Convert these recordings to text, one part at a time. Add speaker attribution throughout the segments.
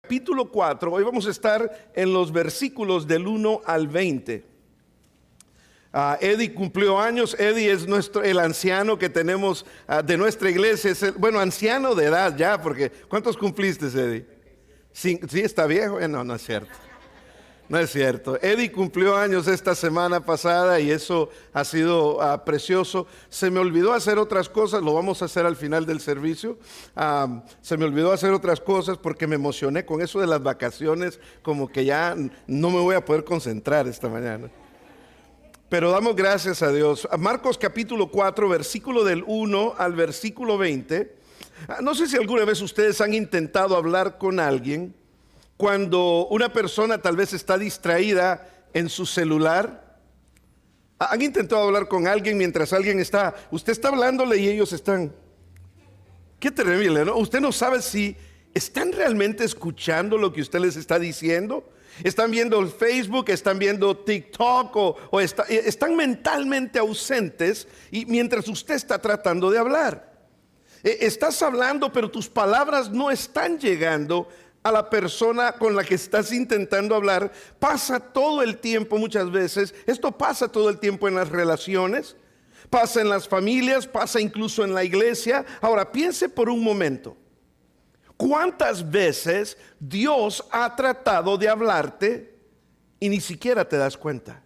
Speaker 1: Capítulo 4, hoy vamos a estar en los versículos del 1 al 20. Eddie cumplió años. Eddie es el anciano que tenemos de nuestra iglesia. Es anciano de edad ya, porque ¿cuántos cumpliste, Eddie? Sí, está viejo. No es cierto. No es cierto. Eddie cumplió años esta semana pasada y eso ha sido precioso. Se me olvidó hacer otras cosas, lo vamos a hacer al final del servicio. Se me olvidó hacer otras cosas porque me emocioné con eso de las vacaciones, como que ya no me voy a poder concentrar esta mañana. Pero damos gracias a Dios. Marcos capítulo 4, versículo del 1 al versículo 20. No sé si alguna vez ustedes han intentado hablar con alguien cuando una persona tal vez está distraída en su celular. ¿Han intentado hablar con alguien mientras usted está hablándole y ellos están? Qué terrible, ¿no? Usted no sabe si están realmente escuchando lo que usted les está diciendo. Están viendo el Facebook, están viendo TikTok o están mentalmente ausentes y mientras usted está tratando de hablar. Estás hablando, pero tus palabras no están llegando a la persona con la que estás intentando hablar. Pasa todo el tiempo muchas veces. Esto pasa todo el tiempo en las relaciones, pasa en las familias, pasa incluso en la iglesia. Ahora piense por un momento. ¿Cuántas veces Dios ha tratado de hablarte y ni siquiera te das cuenta?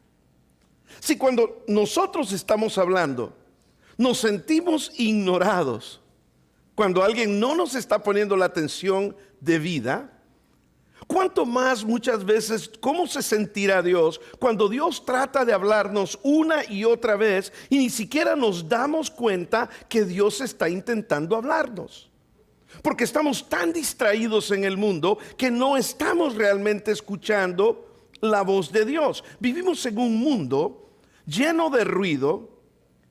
Speaker 1: Si cuando nosotros estamos hablando nos sentimos ignorados, cuando alguien no nos está poniendo la atención debida, ¿cuánto más muchas veces cómo se sentirá Dios cuando Dios trata de hablarnos una y otra vez y ni siquiera nos damos cuenta que Dios está intentando hablarnos? Porque estamos tan distraídos en el mundo que no estamos realmente escuchando la voz de Dios. Vivimos en un mundo lleno de ruido,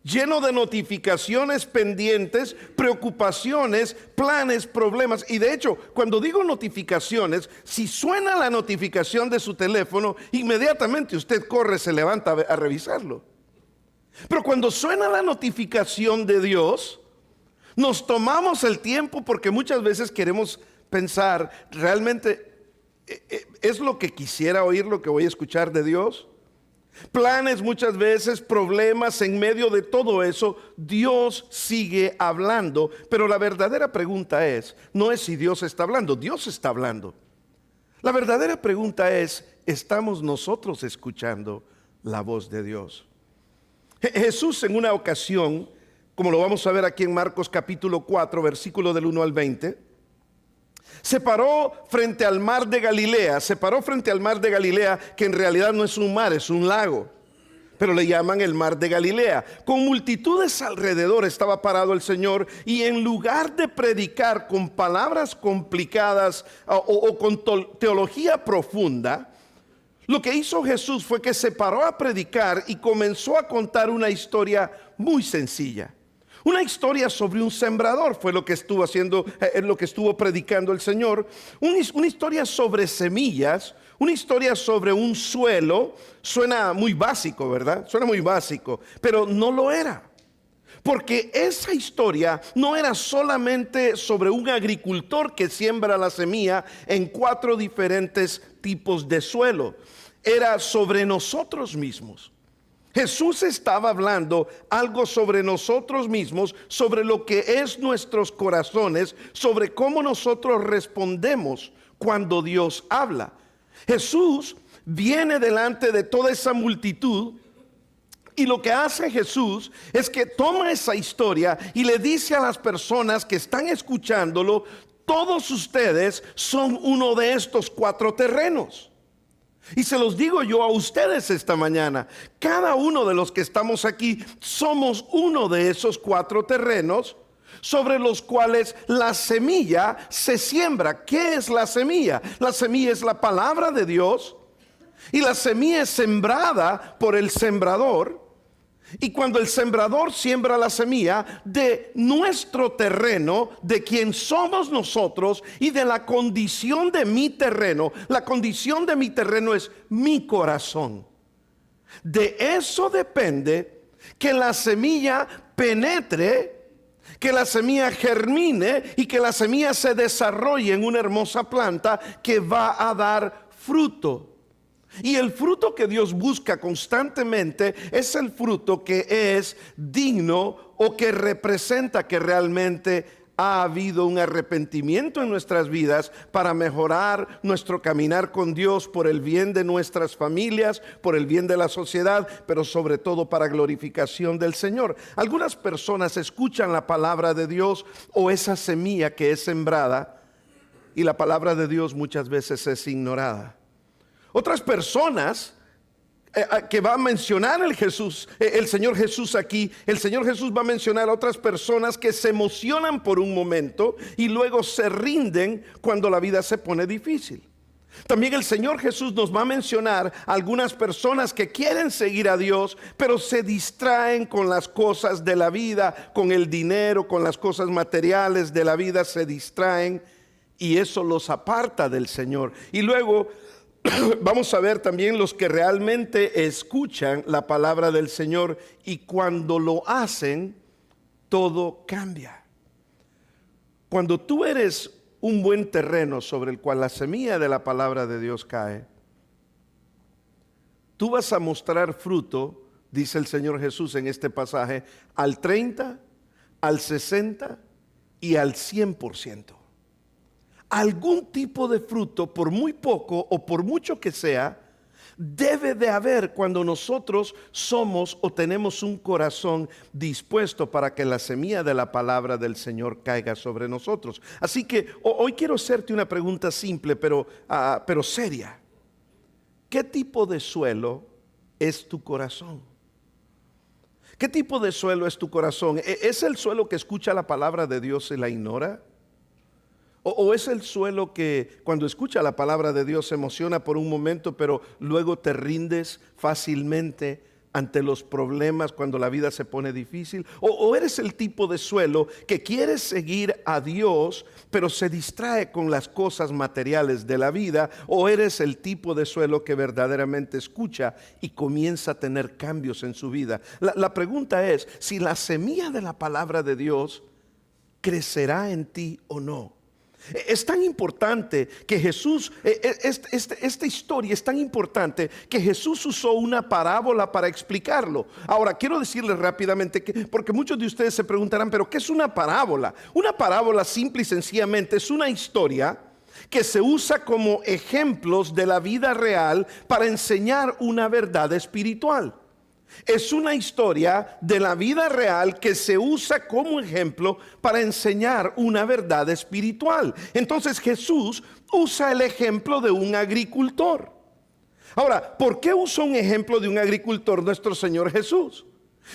Speaker 1: lleno de notificaciones pendientes, preocupaciones, planes, problemas. Y de hecho, cuando digo notificaciones, si suena la notificación de su teléfono, inmediatamente usted corre, se levanta a revisarlo. Pero cuando suena la notificación de Dios, nos tomamos el tiempo porque muchas veces queremos pensar, ¿realmente es lo que quisiera oír, lo que voy a escuchar de Dios? Planes muchas veces, problemas, en medio de todo eso, Dios sigue hablando. Pero la verdadera pregunta no es si Dios está hablando, Dios está hablando. La verdadera pregunta ¿estamos nosotros escuchando la voz de Dios? Jesús en una ocasión, como lo vamos a ver aquí en Marcos capítulo 4, versículo del 1 al 20, se paró frente al mar de Galilea. Que en realidad no es un mar, es un lago, pero le llaman el mar de Galilea. Con multitudes alrededor estaba parado el Señor, y en lugar de predicar con palabras complicadas o con teología profunda, lo que hizo Jesús fue que se paró a predicar y comenzó a contar una historia muy sencilla. Una historia sobre un sembrador fue lo que estuvo haciendo, lo que estuvo predicando el Señor. Una historia sobre semillas, una historia sobre un suelo. Suena muy básico, ¿verdad? Suena muy básico, pero no lo era. Porque esa historia no era solamente sobre un agricultor que siembra la semilla en 4 diferentes tipos de suelo. Era sobre nosotros mismos. Jesús estaba hablando algo sobre nosotros mismos, sobre lo que es nuestros corazones, sobre cómo nosotros respondemos cuando Dios habla. Jesús viene delante de toda esa multitud, y lo que hace Jesús es que toma esa historia y le dice a las personas que están escuchándolo: todos ustedes son uno de estos 4 terrenos. Y se los digo yo a ustedes esta mañana, cada uno de los que estamos aquí somos uno de esos 4 terrenos sobre los cuales la semilla se siembra. ¿Qué es la semilla? La semilla es la palabra de Dios, y la semilla es sembrada por el sembrador. Y cuando el sembrador siembra la semilla de nuestro terreno, de quien somos nosotros y de la condición de mi terreno, la condición de mi terreno es mi corazón. De eso depende que la semilla penetre que la semilla germine y que la semilla se desarrolle en una hermosa planta que va a dar fruto. Y el fruto que Dios busca constantemente es el fruto que es digno o que representa que realmente ha habido un arrepentimiento en nuestras vidas para mejorar nuestro caminar con Dios por el bien de nuestras familias, por el bien de la sociedad, pero sobre todo para glorificación del Señor. Algunas personas escuchan la palabra de Dios o esa semilla que es sembrada y la palabra de Dios muchas veces es ignorada. Otras personas que va a mencionar el Señor Jesús aquí, el Señor Jesús va a mencionar a otras personas que se emocionan por un momento y luego se rinden cuando la vida se pone difícil. También el Señor Jesús nos va a mencionar a algunas personas que quieren seguir a Dios, pero se distraen con las cosas de la vida, con el dinero, con las cosas materiales de la vida, se distraen y eso los aparta del Señor. Y luego vamos a ver también los que realmente escuchan la palabra del Señor y cuando lo hacen, todo cambia. Cuando tú eres un buen terreno sobre el cual la semilla de la palabra de Dios cae, tú vas a mostrar fruto, dice el Señor Jesús en este pasaje, al 30, al 60 y al 100%. Algún tipo de fruto, por muy poco o por mucho que sea, debe de haber cuando nosotros somos o tenemos un corazón dispuesto para que la semilla de la palabra del Señor caiga sobre nosotros. Así que hoy quiero hacerte una pregunta simple pero seria. ¿Qué tipo de suelo es tu corazón? ¿Qué tipo de suelo es tu corazón? ¿Es el suelo que escucha la palabra de Dios y la ignora? ¿O es el suelo que cuando escucha la palabra de Dios se emociona por un momento, pero luego te rindes fácilmente ante los problemas cuando la vida se pone difícil? ¿O eres el tipo de suelo que quiere seguir a Dios, pero se distrae con las cosas materiales de la vida? ¿O eres el tipo de suelo que verdaderamente escucha y comienza a tener cambios en su vida? La pregunta es, si la semilla de la palabra de Dios crecerá en ti o no. Es tan importante que Jesús, esta historia es tan importante que Jesús usó una parábola para explicarlo. Ahora, quiero decirles rápidamente porque muchos de ustedes se preguntarán, ¿pero qué es una parábola? Una parábola simple y sencillamente es una historia que se usa como ejemplos de la vida real para enseñar una verdad espiritual. Es una historia de la vida real que se usa como ejemplo para enseñar una verdad espiritual. Entonces Jesús usa el ejemplo de un agricultor. Ahora, ¿por qué usa un ejemplo de un agricultor nuestro Señor Jesús?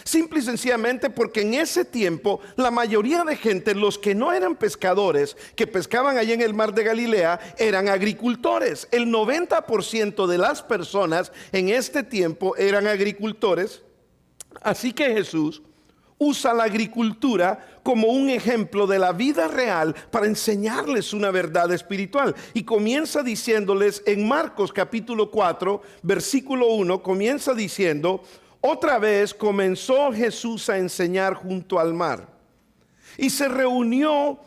Speaker 1: Simple y sencillamente porque en ese tiempo la mayoría de gente, los que no eran pescadores, que pescaban allí en el mar de Galilea, eran agricultores. El 90% de las personas en este tiempo eran agricultores. Así que Jesús usa la agricultura como un ejemplo de la vida real para enseñarles una verdad espiritual. Y comienza diciéndoles en Marcos capítulo 4, versículo 1, comienza diciendo: otra vez comenzó Jesús a enseñar junto al mar, y se reunió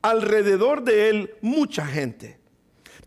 Speaker 1: alrededor de él mucha gente,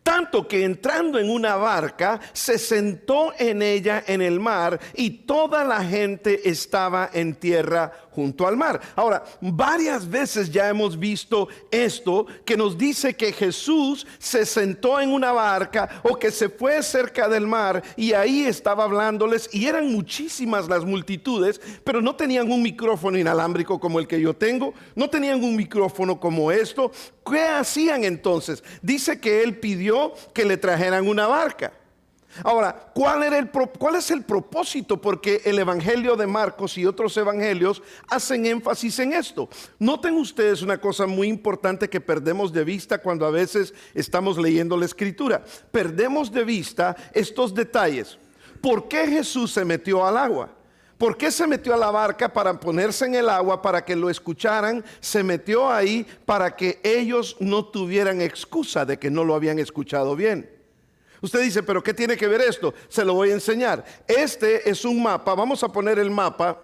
Speaker 1: tanto que entrando en una barca se sentó en ella en el mar, y toda la gente estaba en tierra junto al mar. Ahora, varias veces ya hemos visto esto que nos dice que Jesús se sentó en una barca o que se fue cerca del mar y ahí estaba hablándoles, y eran muchísimas las multitudes, pero no tenían un micrófono inalámbrico como el que yo tengo, no tenían un micrófono como esto. ¿Qué hacían entonces? Dice que él pidió que le trajeran una barca. Ahora, ¿cuál es el propósito? Porque el evangelio de Marcos y otros evangelios hacen énfasis en esto. Noten ustedes una cosa muy importante que perdemos de vista cuando a veces estamos leyendo la escritura. Perdemos de vista estos detalles. ¿Por qué Jesús se metió al agua? ¿Por qué se metió a la barca? Para ponerse en el agua, para que lo escucharan. Se metió ahí para que ellos no tuvieran excusa de que no lo habían escuchado bien. Usted dice, ¿pero qué tiene que ver esto? Se lo voy a enseñar. Este es un mapa. Vamos a poner el mapa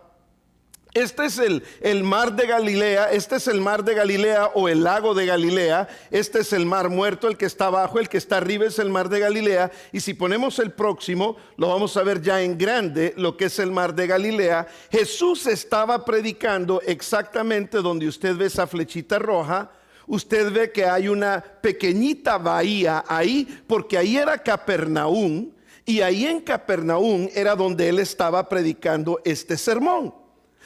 Speaker 1: Este es el mar de Galilea, este es el mar de Galilea o el lago de Galilea, este es el mar muerto, el que está abajo, el que está arriba es el mar de Galilea, y si ponemos el próximo, lo vamos a ver ya en grande, lo que es el mar de Galilea. Jesús estaba predicando exactamente donde usted ve esa flechita roja. Usted ve que hay una pequeñita bahía ahí, porque ahí era Capernaum, y ahí en Capernaum era donde él estaba predicando este sermón.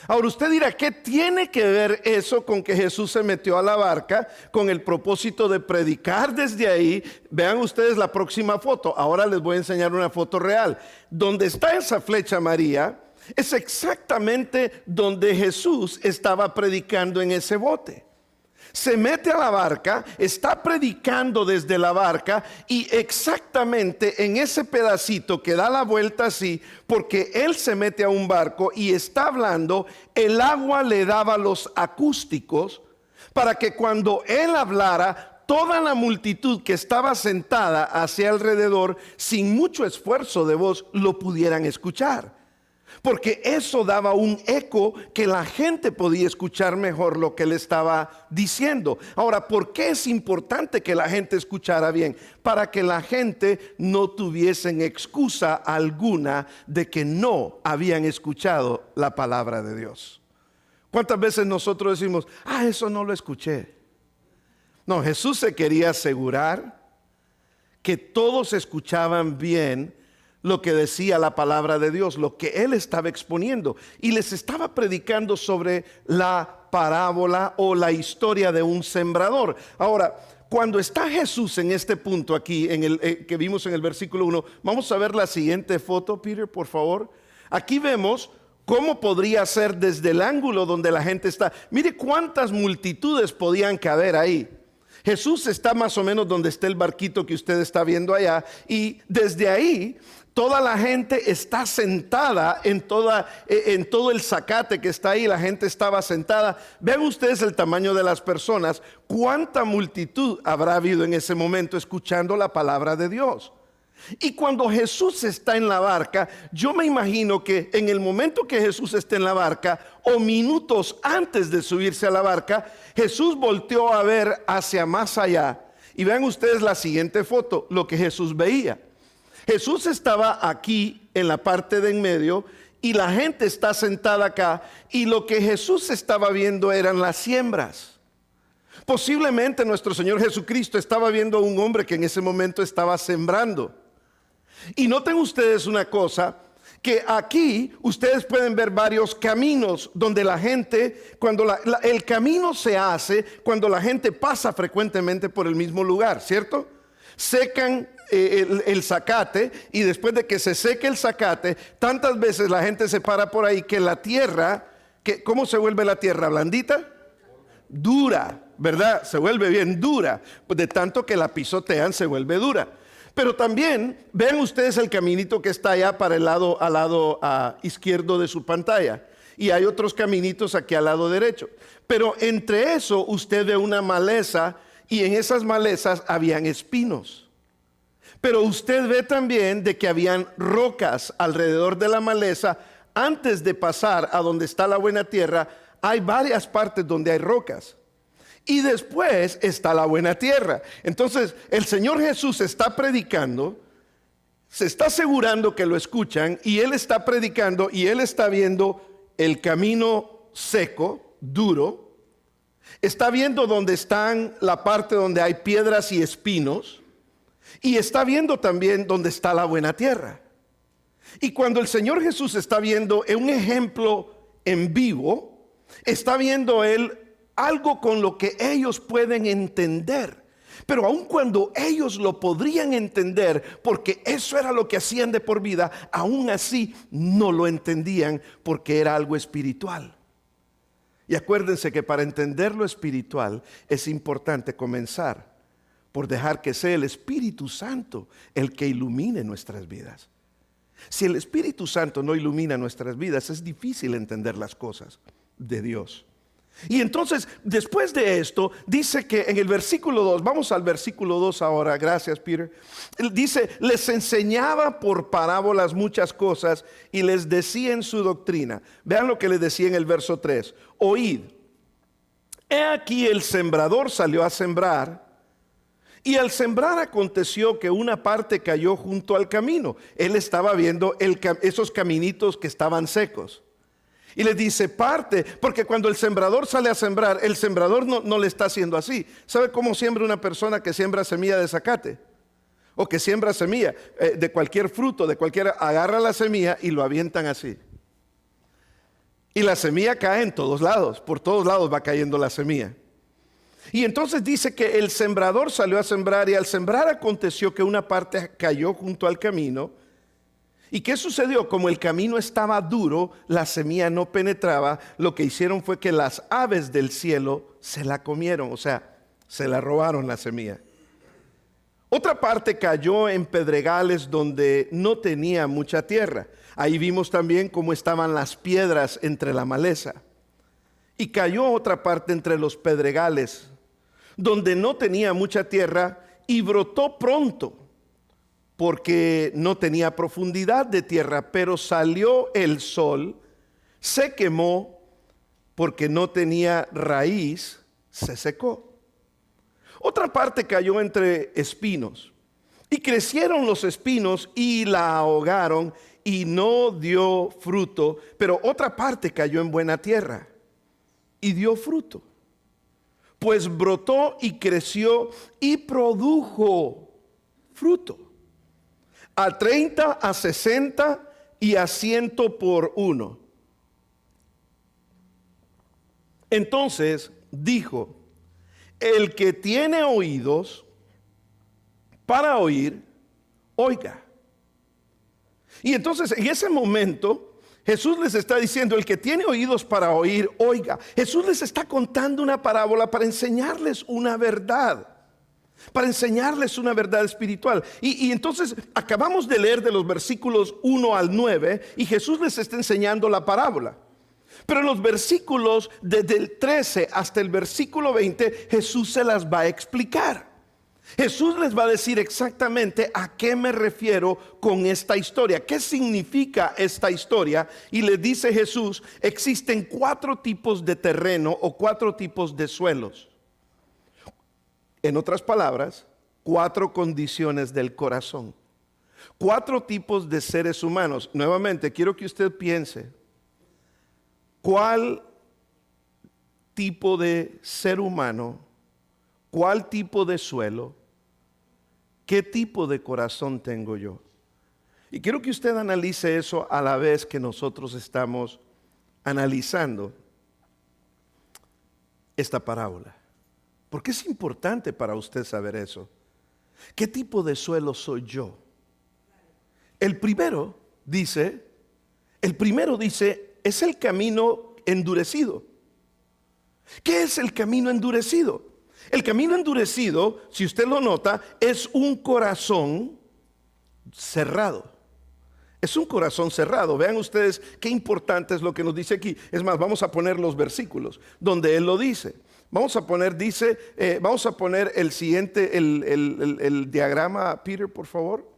Speaker 1: Ahora usted dirá, ¿qué tiene que ver eso con que Jesús se metió a la barca con el propósito de predicar desde ahí? Vean ustedes la próxima foto. Ahora les voy a enseñar una foto real. Donde está esa flecha María es exactamente donde Jesús estaba predicando en ese bote. Se mete a la barca, está predicando desde la barca y exactamente en ese pedacito que da la vuelta así, porque él se mete a un barco y está hablando, el agua le daba los acústicos para que cuando él hablara, toda la multitud que estaba sentada hacia alrededor, sin mucho esfuerzo de voz, lo pudieran escuchar. Porque eso daba un eco que la gente podía escuchar mejor lo que él estaba diciendo. Ahora, ¿por qué es importante que la gente escuchara bien? Para que la gente no tuviesen excusa alguna de que no habían escuchado la palabra de Dios. ¿Cuántas veces nosotros decimos, eso no lo escuché? No, Jesús se quería asegurar que todos escuchaban bien lo que decía la palabra de Dios, lo que él estaba exponiendo, y les estaba predicando sobre la parábola o la historia de un sembrador. Ahora, cuando está Jesús en este punto aquí, en el que vimos en el versículo 1, vamos a ver la siguiente foto, Peter, por favor. Aquí vemos cómo podría ser desde el ángulo donde la gente está. Mire cuántas multitudes podían caber ahí. Jesús está más o menos donde está el barquito que usted está viendo allá, y desde ahí toda la gente está sentada en todo el zacate que está ahí. La gente estaba sentada. Vean ustedes el tamaño de las personas. ¿Cuánta multitud habrá habido en ese momento escuchando la palabra de Dios? Y cuando Jesús está en la barca, yo me imagino que en el momento que Jesús esté en la barca, o minutos antes de subirse a la barca, Jesús volteó a ver hacia más allá. Y vean ustedes la siguiente foto, lo que Jesús veía. Jesús estaba aquí en la parte de en medio y la gente está sentada acá, y lo que Jesús estaba viendo eran las siembras. Posiblemente nuestro Señor Jesucristo estaba viendo a un hombre que en ese momento estaba sembrando. Y noten ustedes una cosa, que aquí ustedes pueden ver varios caminos donde la gente, cuando el camino se hace cuando la gente pasa frecuentemente por el mismo lugar, ¿cierto? Secan el zacate, y después de que se seque el zacate, tantas veces la gente se para por ahí que la tierra, ¿cómo se vuelve la tierra? ¿Blandita? Dura, ¿verdad? Se vuelve bien dura, pues de tanto que la pisotean se vuelve dura. Pero también vean ustedes el caminito que está allá para al lado izquierdo de su pantalla, y hay otros caminitos aquí al lado derecho. Pero entre eso usted ve una maleza, y en esas malezas habían espinos. Pero usted ve también de que habían rocas alrededor de la maleza. Antes de pasar a donde está la buena tierra, hay varias partes donde hay rocas. Y después está la buena tierra. Entonces el Señor Jesús está predicando, se está asegurando que lo escuchan, y él está predicando y él está viendo el camino seco, duro. Está viendo donde están la parte donde hay piedras y espinos, y está viendo también donde está la buena tierra. Y cuando el Señor Jesús está viendo un ejemplo en vivo, está viendo él algo con lo que ellos pueden entender. Pero aun cuando ellos lo podrían entender, porque eso era lo que hacían de por vida, aún así no lo entendían, porque era algo espiritual. Y acuérdense que para entender lo espiritual es importante comenzar por dejar que sea el Espíritu Santo el que ilumine nuestras vidas. Si el Espíritu Santo no ilumina nuestras vidas, es difícil entender las cosas de Dios. Y entonces, después de esto, dice que en el versículo 2, vamos al versículo 2 ahora, gracias Peter. Él dice, les enseñaba por parábolas muchas cosas y les decía en su doctrina. Vean lo que les decía en el verso 3. Oíd, he aquí el sembrador salió a sembrar. Y al sembrar aconteció que una parte cayó junto al camino. Él estaba viendo esos caminitos que estaban secos. Y le dice parte, porque cuando el sembrador sale a sembrar, el sembrador no le está haciendo así. ¿Sabe cómo siembra una persona que siembra semilla de zacate? O que siembra semilla de cualquier fruto, agarra la semilla y lo avientan así. Y la semilla cae en todos lados, por todos lados va cayendo la semilla. Y entonces dice que el sembrador salió a sembrar y al sembrar aconteció que una parte cayó junto al camino. ¿Y qué sucedió? Como el camino estaba duro, la semilla no penetraba, lo que hicieron fue que las aves del cielo se la comieron, o sea, se la robaron la semilla. Otra parte cayó en pedregales donde no tenía mucha tierra. Ahí vimos también cómo estaban las piedras entre la maleza. Y cayó otra parte entre los pedregales donde no tenía mucha tierra y brotó pronto, porque no tenía profundidad de tierra, pero salió el sol, se quemó, porque no tenía raíz, se secó. Otra parte cayó entre espinos, y crecieron los espinos y la ahogaron, y no dio fruto, pero otra parte cayó en buena tierra, y dio fruto. Pues brotó y creció y produjo fruto. A 30, a 60 y a 100 por uno. Entonces dijo, el que tiene oídos para oír, oiga. Y entonces en ese momento Jesús les está diciendo, el que tiene oídos para oír, oiga. Jesús les está contando una parábola para enseñarles una verdad. Para enseñarles una verdad espiritual. Y entonces acabamos de leer de los versículos 1 al 9 y Jesús les está enseñando la parábola. Pero en los versículos desde el 13 hasta el versículo 20 Jesús se las va a explicar. Jesús les va a decir exactamente a qué me refiero con esta historia, qué significa esta historia. Y le dice Jesús, existen 4 tipos de terreno o 4 tipos de suelos. En otras palabras, 4 condiciones del corazón. 4 tipos de seres humanos. Nuevamente, quiero que usted piense, ¿cuál tipo de ser humano, cuál tipo de suelo, qué tipo de corazón tengo yo? Y quiero que usted analice eso a la vez que nosotros estamos analizando esta parábola. Porque es importante para usted saber eso. ¿Qué tipo de suelo soy yo? El primero dice, es el camino endurecido. ¿Qué es el camino endurecido? El camino endurecido, si usted lo nota, es un corazón cerrado. Es un corazón cerrado. Vean ustedes qué importante es lo que nos dice aquí. Es más, vamos a poner los versículos donde él lo dice. Vamos a poner, vamos a poner el siguiente, el diagrama, Peter, por favor.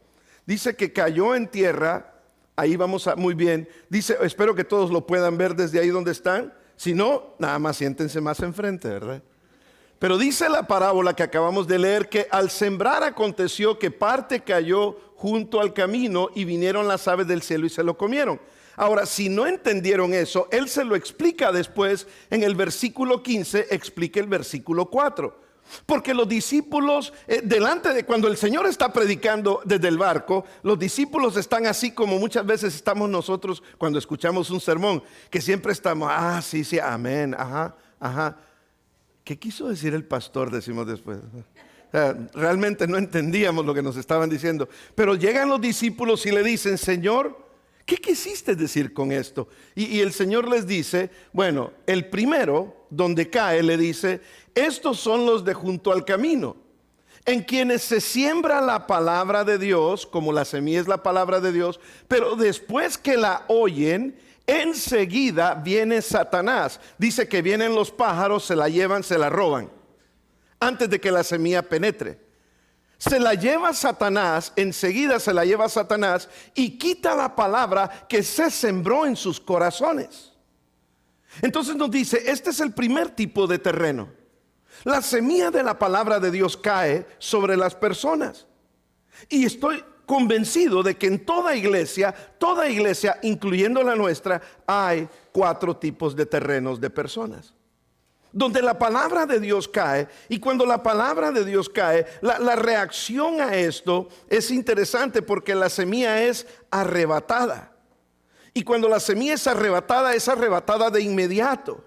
Speaker 1: Dice que cayó en tierra. Ahí vamos a, muy bien. Dice, espero que todos lo puedan ver desde ahí donde están. Si no, nada más siéntense más enfrente, ¿verdad? Pero dice la parábola que acabamos de leer que al sembrar aconteció que parte cayó junto al camino y vinieron las aves del cielo y se lo comieron. Ahora, si no entendieron eso, él se lo explica después en el versículo 15, explica el versículo 4. Porque los discípulos, delante de cuando el Señor está predicando desde el barco, los discípulos están así como muchas veces estamos nosotros cuando escuchamos un sermón, que siempre estamos, sí, amén, ajá. ¿Qué quiso decir el pastor? Decimos después. Realmente no entendíamos lo que nos estaban diciendo. Pero llegan los discípulos y le dicen, Señor, ¿qué quisiste decir con esto? Y el Señor les dice, bueno, el primero, donde cae, le dice, estos son los de junto al camino, en quienes se siembra la palabra de Dios, como la semilla es la palabra de Dios, pero después que la oyen, enseguida viene Satanás. Dice que vienen los pájaros, se la llevan, se la roban, antes de que la semilla penetre. Se la lleva Satanás, enseguida se la lleva Satanás y quita la palabra que se sembró en sus corazones. Entonces nos dice, este es el primer tipo de terreno. La semilla de la palabra de Dios cae sobre las personas. Y estoy convencido de que en toda iglesia, incluyendo la nuestra, hay 4 tipos de terrenos de personas. Donde la palabra de Dios cae, y cuando la palabra de Dios cae, la reacción a esto es interesante porque la semilla es arrebatada. Y cuando la semilla es arrebatada de inmediato.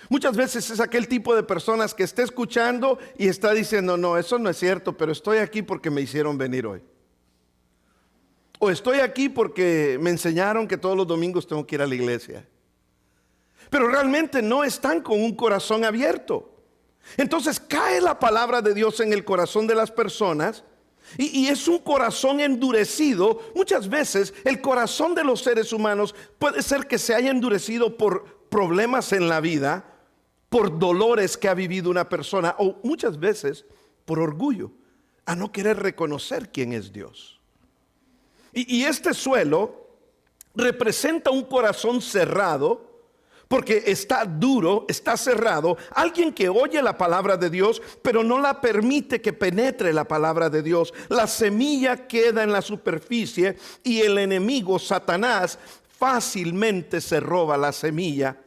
Speaker 1: Muchas veces es aquel tipo de personas que está escuchando y está diciendo, no, eso no es cierto, pero estoy aquí porque me hicieron venir hoy. O estoy aquí porque me enseñaron que todos los domingos tengo que ir a la iglesia. Pero realmente no están con un corazón abierto. Entonces cae la palabra de Dios en el corazón de las personas y es un corazón endurecido. Muchas veces el corazón de los seres humanos puede ser que se haya endurecido por problemas en la vida, por dolores que ha vivido una persona, o muchas veces por orgullo, a no querer reconocer quién es Dios. Y este suelo representa un corazón cerrado, porque está duro, está cerrado. Alguien que oye la palabra de Dios, pero no la permite que penetre la palabra de Dios. La semilla queda en la superficie y el enemigo, Satanás, fácilmente se roba la semilla.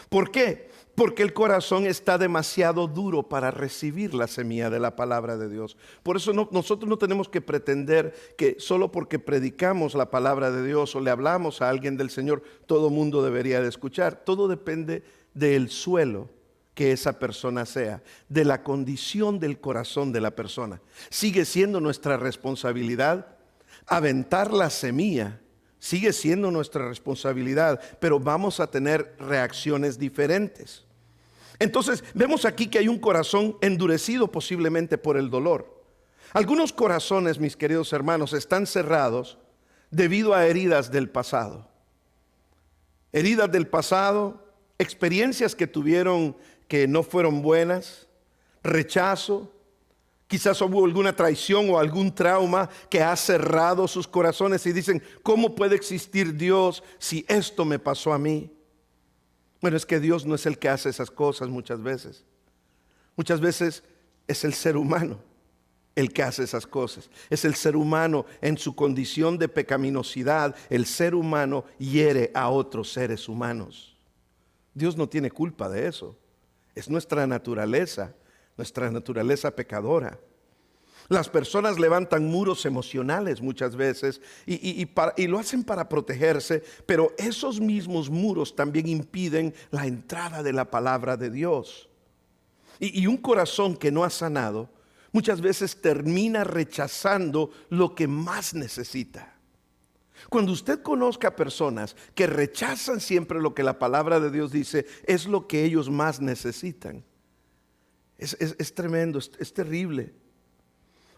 Speaker 1: ¿Por qué? Porque el corazón está demasiado duro para recibir la semilla de la palabra de Dios. Por eso nosotros no tenemos que pretender que solo porque predicamos la palabra de Dios o le hablamos a alguien del Señor, todo mundo debería de escuchar. Todo depende del suelo que esa persona sea, de la condición del corazón de la persona. Sigue siendo nuestra responsabilidad aventar la semilla. Sigue siendo nuestra responsabilidad, pero vamos a tener reacciones diferentes. Entonces, vemos aquí que hay un corazón endurecido posiblemente por el dolor. Algunos corazones, mis queridos hermanos, están cerrados debido a heridas del pasado. Heridas del pasado, experiencias que tuvieron que no fueron buenas, rechazo. Quizás hubo alguna traición o algún trauma que ha cerrado sus corazones y dicen, ¿cómo puede existir Dios si esto me pasó a mí? Bueno, es que Dios no es el que hace esas cosas muchas veces. Muchas veces es el ser humano el que hace esas cosas. Es el ser humano en su condición de pecaminosidad. El ser humano hiere a otros seres humanos. Dios no tiene culpa de eso. Es nuestra naturaleza pecadora. Las personas levantan muros emocionales muchas veces y lo hacen para protegerse, pero esos mismos muros también impiden la entrada de la palabra de Dios. Y un corazón que no ha sanado muchas veces termina rechazando lo que más necesita. Cuando usted conozca personas que rechazan siempre lo que la palabra de Dios dice, es lo que ellos más necesitan. Es tremendo, es terrible.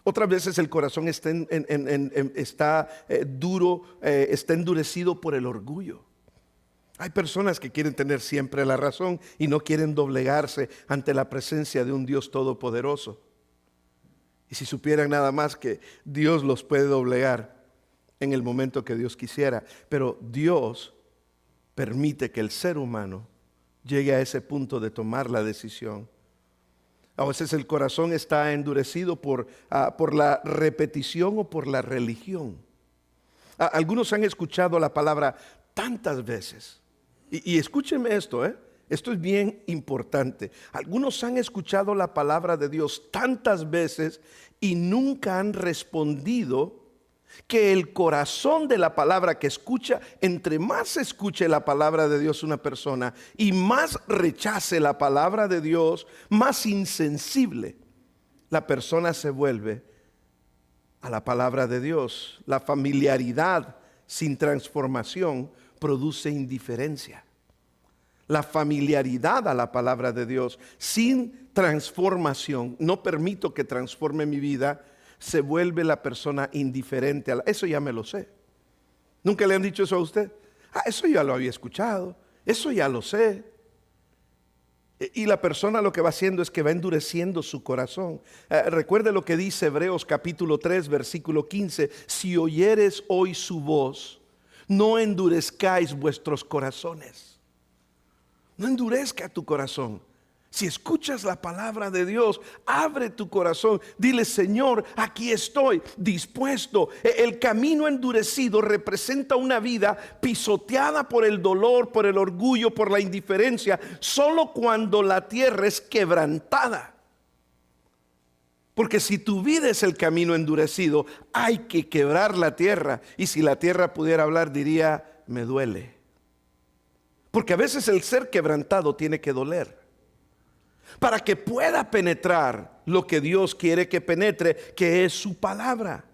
Speaker 1: Otras veces el corazón está duro, está endurecido por el orgullo. Hay personas que quieren tener siempre la razón y no quieren doblegarse ante la presencia de un Dios todopoderoso. Y si supieran nada más que Dios los puede doblegar en el momento que Dios quisiera, pero Dios permite que el ser humano llegue a ese punto de tomar la decisión. A veces el corazón está endurecido por la repetición o por la religión. Algunos han escuchado la palabra tantas veces. Y escúchenme esto, esto es bien importante. Algunos han escuchado la palabra de Dios tantas veces y nunca han respondido que el corazón de la palabra que escucha, entre más escuche la palabra de Dios una persona y más rechace la palabra de Dios, más insensible la persona se vuelve a la palabra de Dios. La familiaridad sin transformación produce indiferencia. La familiaridad a la palabra de Dios sin transformación, no permito que transforme mi vida, se vuelve la persona indiferente. Eso ya me lo sé. ¿Nunca le han dicho eso a usted? Ah, eso ya lo había escuchado, eso ya lo sé. Y la persona lo que va haciendo es que va endureciendo su corazón. Recuerde lo que dice Hebreos capítulo 3, versículo 15. Si oyeres hoy su voz, no endurezcáis vuestros corazones. No endurezca tu corazón. Si escuchas la palabra de Dios, abre tu corazón. Dile, Señor, aquí estoy, dispuesto. El camino endurecido representa una vida pisoteada por el dolor, por el orgullo, por la indiferencia. Solo cuando la tierra es quebrantada. Porque si tu vida es el camino endurecido, hay que quebrar la tierra. Y si la tierra pudiera hablar, diría, me duele. Porque a veces el ser quebrantado tiene que doler, para que pueda penetrar lo que Dios quiere que penetre, que es su palabra.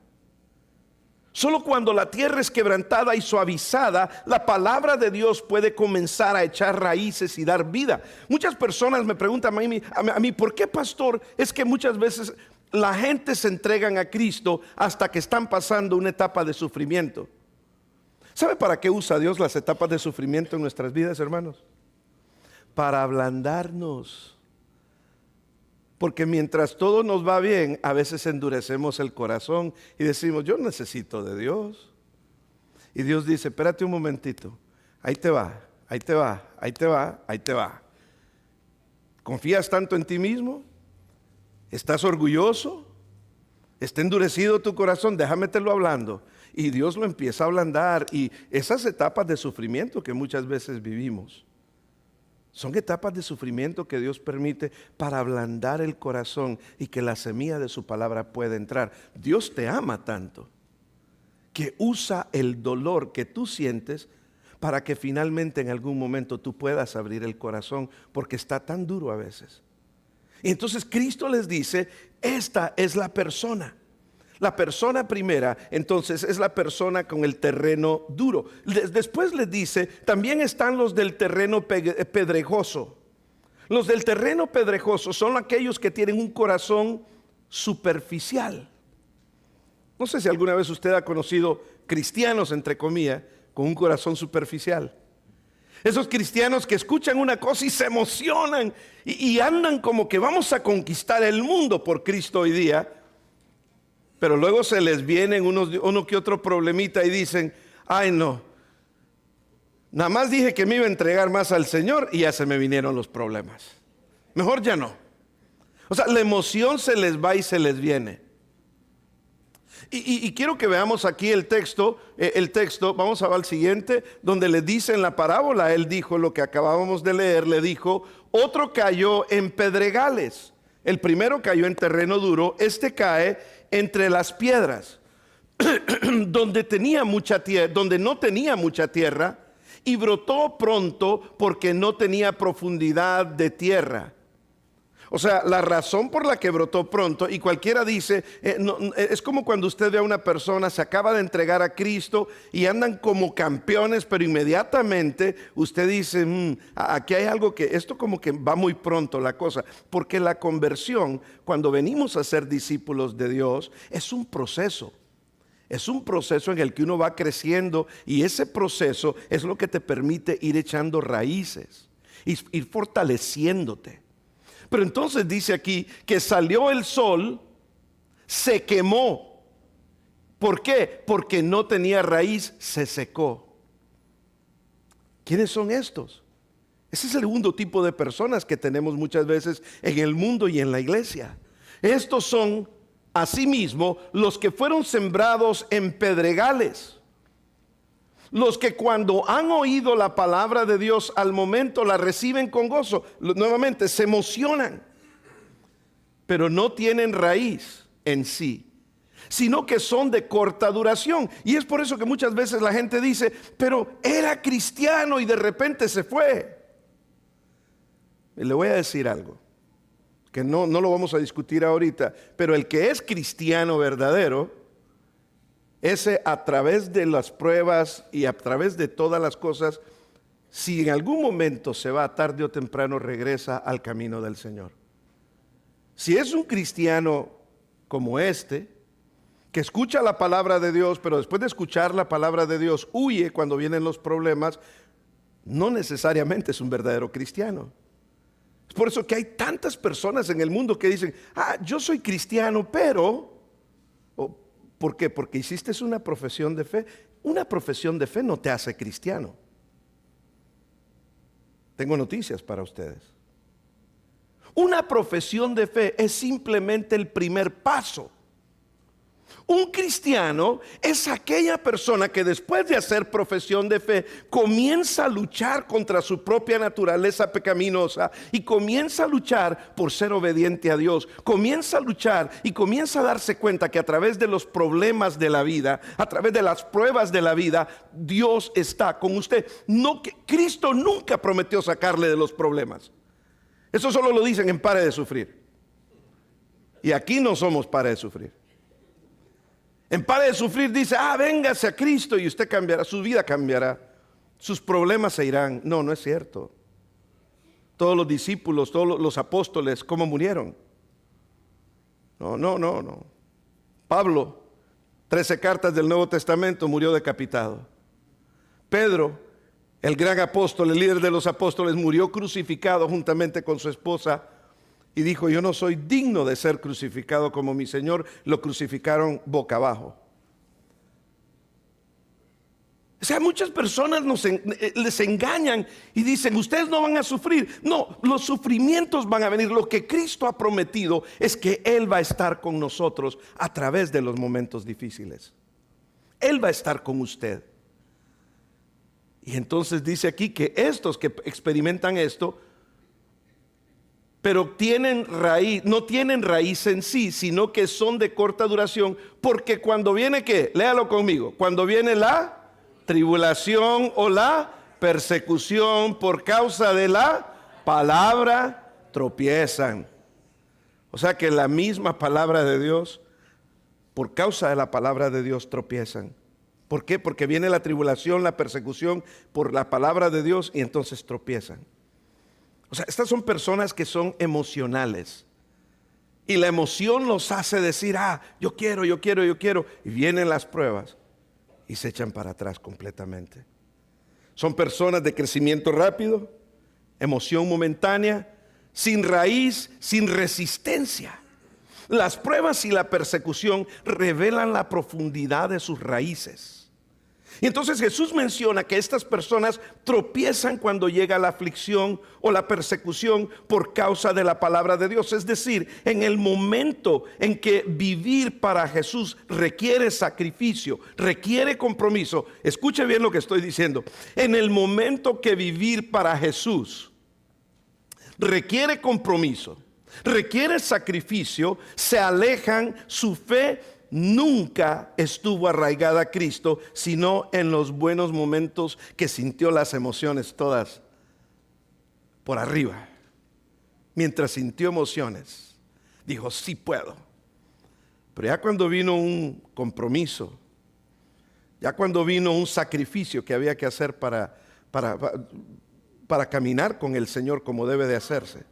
Speaker 1: Solo cuando la tierra es quebrantada y suavizada, la palabra de Dios puede comenzar a echar raíces y dar vida. Muchas personas me preguntan a mí, ¿por qué, pastor? Es que muchas veces la gente se entregan a Cristo hasta que están pasando una etapa de sufrimiento. ¿Sabe para qué usa Dios las etapas de sufrimiento en nuestras vidas, hermanos? Para ablandarnos. Porque mientras todo nos va bien, a veces endurecemos el corazón y decimos, yo necesito de Dios. Y Dios dice, espérate un momentito, ahí te va, ahí te va, ahí te va, ahí te va. ¿Confías tanto en ti mismo? ¿Estás orgulloso? ¿Está endurecido tu corazón? Déjame te lo hablando. Y Dios lo empieza a ablandar. Y esas etapas de sufrimiento que muchas veces vivimos, son etapas de sufrimiento que Dios permite para ablandar el corazón y que la semilla de su palabra pueda entrar. Dios te ama tanto que usa el dolor que tú sientes para que finalmente en algún momento tú puedas abrir el corazón, porque está tan duro a veces. Y entonces Cristo les dice, esta es la persona. La persona primera, entonces, es la persona con el terreno duro. Después les dice, también están los del terreno pedregoso. Los del terreno pedregoso son aquellos que tienen un corazón superficial. No sé si alguna vez usted ha conocido cristianos, entre comillas, con un corazón superficial. Esos cristianos que escuchan una cosa y se emocionan y andan como que vamos a conquistar el mundo por Cristo hoy día. Pero luego se les vienen uno que otro problemita y dicen, ay no, nada más dije que me iba a entregar más al Señor y ya se me vinieron los problemas. Mejor ya no. O sea, la emoción se les va y se les viene. Y quiero que veamos aquí el texto, vamos a ver al siguiente, donde le dice en la parábola, él dijo lo que acabábamos de leer, le dijo, otro cayó en pedregales. El primero cayó en terreno duro, este cae entre las piedras, donde no tenía mucha tierra, y brotó pronto porque no tenía profundidad de tierra. O sea, la razón por la que brotó pronto, y cualquiera dice, es como cuando usted ve a una persona, se acaba de entregar a Cristo y andan como campeones, pero inmediatamente usted dice, aquí hay algo que, esto como que va muy pronto la cosa, porque la conversión, cuando venimos a ser discípulos de Dios, es un proceso. Es un proceso en el que uno va creciendo y ese proceso es lo que te permite ir echando raíces, ir fortaleciéndote. Pero entonces dice aquí que salió el sol, se quemó. ¿Por qué? Porque no tenía raíz, se secó. ¿Quiénes son estos? Ese es el segundo tipo de personas que tenemos muchas veces en el mundo y en la iglesia. Estos son, asimismo, los que fueron sembrados en pedregales. Los que cuando han oído la palabra de Dios al momento la reciben con gozo, nuevamente se emocionan, pero no tienen raíz en sí, sino que son de corta duración. Y es por eso que muchas veces la gente dice, pero era cristiano y de repente se fue. Y le voy a decir algo, que no lo vamos a discutir ahorita, pero el que es cristiano verdadero, ese a través de las pruebas y a través de todas las cosas, si en algún momento se va, tarde o temprano regresa al camino del Señor. Si es un cristiano como este, que escucha la palabra de Dios, pero después de escuchar la palabra de Dios huye cuando vienen los problemas, no necesariamente es un verdadero cristiano. Es por eso que hay tantas personas en el mundo que dicen, yo soy cristiano, pero... ¿Por qué? Porque hiciste una profesión de fe. Una profesión de fe no te hace cristiano. Tengo noticias para ustedes. Una profesión de fe es simplemente el primer paso. Un cristiano es aquella persona que después de hacer profesión de fe comienza a luchar contra su propia naturaleza pecaminosa y comienza a luchar por ser obediente a Dios. Comienza a luchar y comienza a darse cuenta que a través de los problemas de la vida, a través de las pruebas de la vida, Dios está con usted. No, que Cristo nunca prometió sacarle de los problemas. Eso solo lo dicen en Pare de Sufrir. Y aquí no somos Pare de Sufrir. En Pare de Sufrir dice, véngase a Cristo y usted cambiará, su vida cambiará, sus problemas se irán. No, no es cierto. Todos los discípulos, todos los apóstoles, ¿cómo murieron? No. Pablo, 13 cartas del Nuevo Testamento, murió decapitado. Pedro, el gran apóstol, el líder de los apóstoles, murió crucificado juntamente con su esposa. Y dijo, yo no soy digno de ser crucificado como mi Señor. Lo crucificaron boca abajo. O sea, muchas personas les engañan y dicen, ustedes no van a sufrir. No, los sufrimientos van a venir. Lo que Cristo ha prometido es que Él va a estar con nosotros a través de los momentos difíciles. Él va a estar con usted. Y entonces dice aquí que estos que experimentan esto, pero tienen raíz, no tienen raíz en sí, sino que son de corta duración, porque cuando viene, ¿qué? Léalo conmigo. Cuando viene la tribulación o la persecución por causa de la palabra, tropiezan. O sea que la misma palabra de Dios, por causa de la palabra de Dios, tropiezan. ¿Por qué? Porque viene la tribulación, la persecución por la palabra de Dios y entonces tropiezan. O sea, estas son personas que son emocionales. Y la emoción los hace decir, yo quiero. Y vienen las pruebas y se echan para atrás completamente. Son personas de crecimiento rápido, emoción momentánea, sin raíz, sin resistencia. Las pruebas y la persecución revelan la profundidad de sus raíces. Y entonces Jesús menciona que estas personas tropiezan cuando llega la aflicción o la persecución por causa de la palabra de Dios. Es decir, en el momento en que vivir para Jesús requiere sacrificio, requiere compromiso. Escuche bien lo que estoy diciendo. En el momento que vivir para Jesús requiere compromiso, requiere sacrificio, se alejan, su fe nunca estuvo arraigada a Cristo, sino en los buenos momentos que sintió las emociones todas por arriba. Mientras sintió emociones, dijo, sí puedo. Pero ya cuando vino un compromiso, ya cuando vino un sacrificio que había que hacer para caminar con el Señor como debe de hacerse,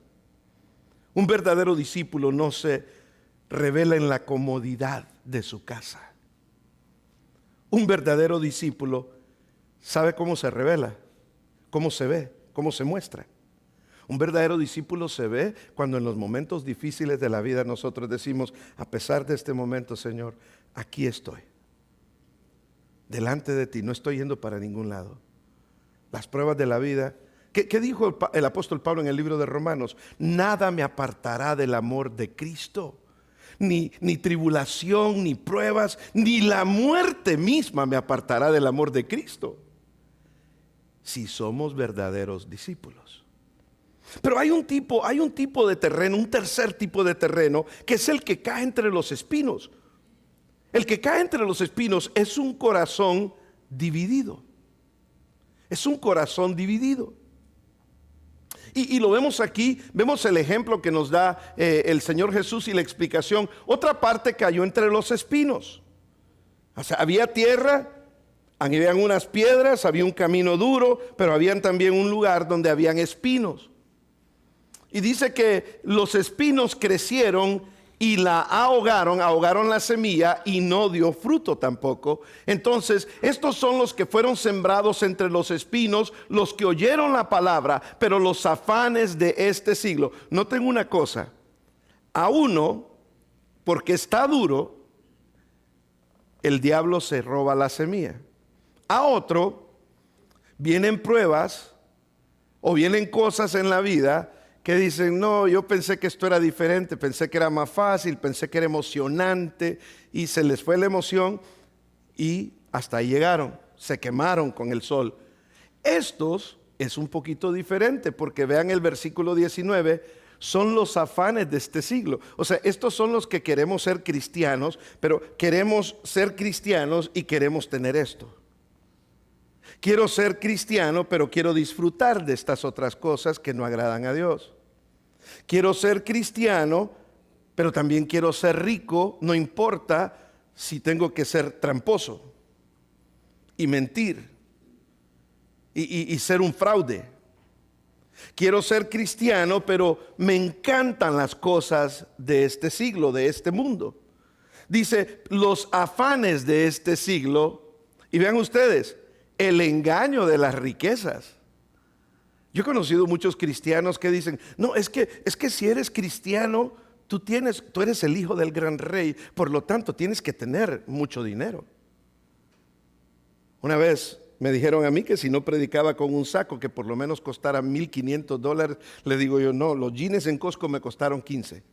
Speaker 1: un verdadero discípulo no se revela en la comodidad de su casa. Un verdadero discípulo sabe cómo se revela, cómo se ve, cómo se muestra. Un verdadero discípulo se ve cuando en los momentos difíciles de la vida nosotros decimos, a pesar de este momento, Señor, aquí estoy, delante de ti, no estoy yendo para ningún lado. Las pruebas de la vida. ¿Qué dijo el apóstol Pablo en el libro de Romanos? Nada me apartará del amor de Cristo. Ni tribulación, ni pruebas, ni la muerte misma me apartará del amor de Cristo. Si somos verdaderos discípulos. Pero hay un tipo de terreno, un tercer tipo de terreno, que es el que cae entre los espinos. El que cae entre los espinos es un corazón dividido. Es un corazón dividido. Y lo vemos aquí, vemos el ejemplo que nos da el Señor Jesús y la explicación. Otra parte cayó entre los espinos. O sea, había tierra, habían unas piedras, había un camino duro, pero habían también un lugar donde habían espinos. Y dice que los espinos crecieron y la ahogaron la semilla y no dio fruto tampoco. Entonces, estos son los que fueron sembrados entre los espinos, los que oyeron la palabra, pero los afanes de este siglo. Noten una cosa, a uno, porque está duro, el diablo se roba la semilla. A otro, vienen pruebas o vienen cosas en la vida que dicen, no, yo pensé que esto era diferente, pensé que era más fácil, pensé que era emocionante, y se les fue la emoción y hasta ahí llegaron, se quemaron con el sol. Estos es un poquito diferente, porque vean el versículo 19, son los afanes de este siglo. O sea, estos son los que queremos ser cristianos, pero queremos ser cristianos y queremos tener esto. Quiero ser cristiano, pero quiero disfrutar de estas otras cosas que no agradan a Dios. Quiero ser cristiano, pero también quiero ser rico, no importa si tengo que ser tramposo y mentir y ser un fraude. Quiero ser cristiano, pero me encantan las cosas de este siglo, de este mundo. Dice, los afanes de este siglo, y vean ustedes, el engaño de las riquezas. Yo he conocido muchos cristianos que dicen, no, es que si eres cristiano, tú eres el hijo del gran rey, por lo tanto tienes que tener mucho dinero. Una vez me dijeron a mí que si no predicaba con un saco que por lo menos costara $1,500, le digo yo, no, los jeans en Costco me costaron 15.